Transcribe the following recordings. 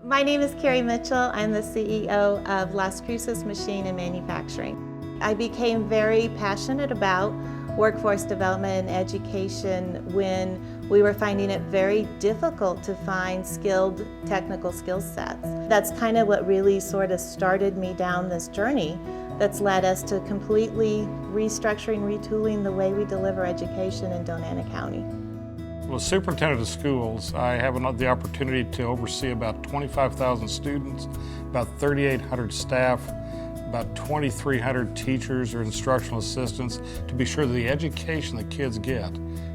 My name is Carrie Mitchell. I'm the CEO of Las Cruces Machine and Manufacturing. I became very passionate about workforce development and education when we were finding it very difficult to find skilled technical skill sets. That's kind of what really sort of started me down this journey that's led us to completely restructuring, retooling the way we deliver education in Donana County. Well, as superintendent of schools, I have the opportunity to oversee about 25,000 students, about 3,800 staff, about 2,300 teachers or instructional assistants to be sure that the education the kids get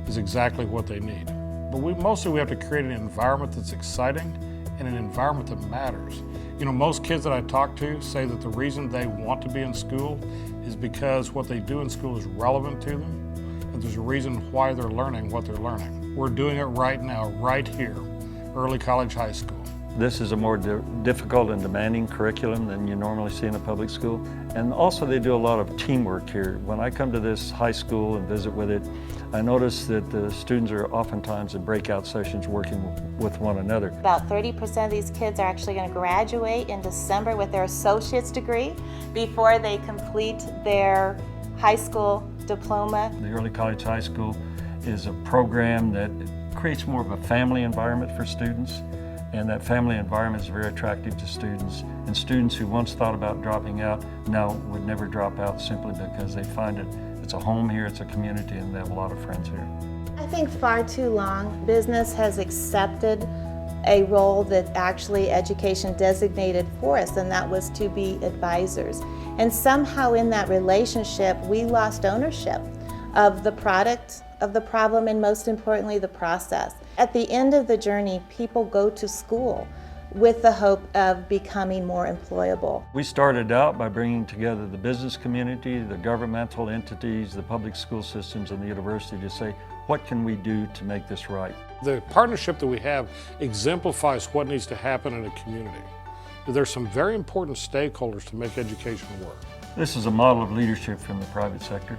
is exactly what they need. But mostly we have to create an environment that's exciting and an environment that matters. You know, most kids that I talk to say that the reason they want to be in school is because what they do in school is relevant to them, and there's a reason why they're learning what they're learning. We're doing it right now, right here, Early College High School. This is a more difficult and demanding curriculum than you normally see in a public school. And also they do a lot of teamwork here. When I come to this high school and visit with it, I notice that the students are oftentimes in breakout sessions working with one another. About 30% of these kids are actually going to graduate in December with their associate's degree before they complete their high school diploma. The Early College High School is a program that creates more of a family environment for students, and that family environment is very attractive to students. And students who once thought about dropping out now would never drop out simply because they find it's a home here, it's a community, and they have a lot of friends here. I think far too long business has accepted a role that actually education designated for us, and that was to be advisors. And somehow in that relationship, we lost ownership of the product, of the problem, and most importantly, the process. At the end of the journey, people go to school with the hope of becoming more employable. We started out by bringing together the business community, the governmental entities, the public school systems, and the university to say, what can we do to make this right? The partnership that we have exemplifies what needs to happen in a community. There's some very important stakeholders to make education work. This is a model of leadership from the private sector.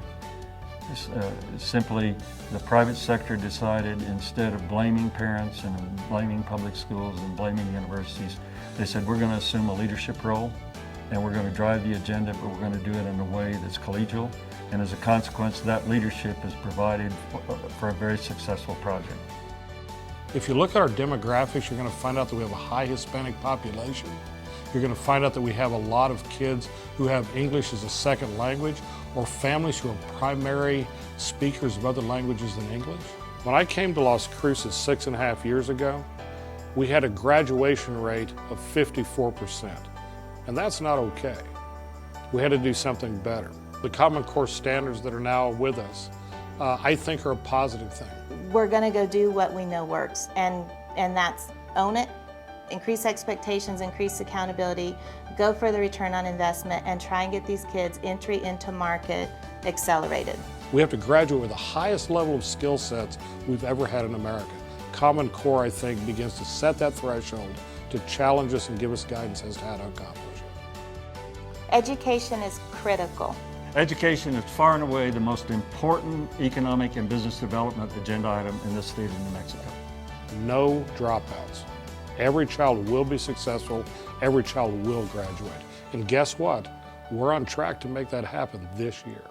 Simply, the private sector decided, instead of blaming parents and blaming public schools and blaming universities, they said, we're going to assume a leadership role and we're going to drive the agenda, but we're going to do it in a way that's collegial. And as a consequence, that leadership is provided for a very successful project. If you look at our demographics, you're going to find out that we have a high Hispanic population. You're going to find out that we have a lot of kids who have English as a second language, or families who are primary speakers of other languages than English. When I came to Las Cruces 6.5 years ago, we had a graduation rate of 54%, and that's not okay. We had to do something better. The Common Core standards that are now with us, I think, are a positive thing. We're going to go do what we know works, and that's own it, increase expectations, increase accountability, go for the return on investment, and try and get these kids' entry into market accelerated. We have to graduate with the highest level of skill sets we've ever had in America. Common Core, I think, begins to set that threshold to challenge us and give us guidance as to how to accomplish it. Education is critical. Education is far and away the most important economic and business development agenda item in the state of New Mexico. No dropouts. Every child will be successful, every child will graduate. And guess what? We're on track to make that happen this year.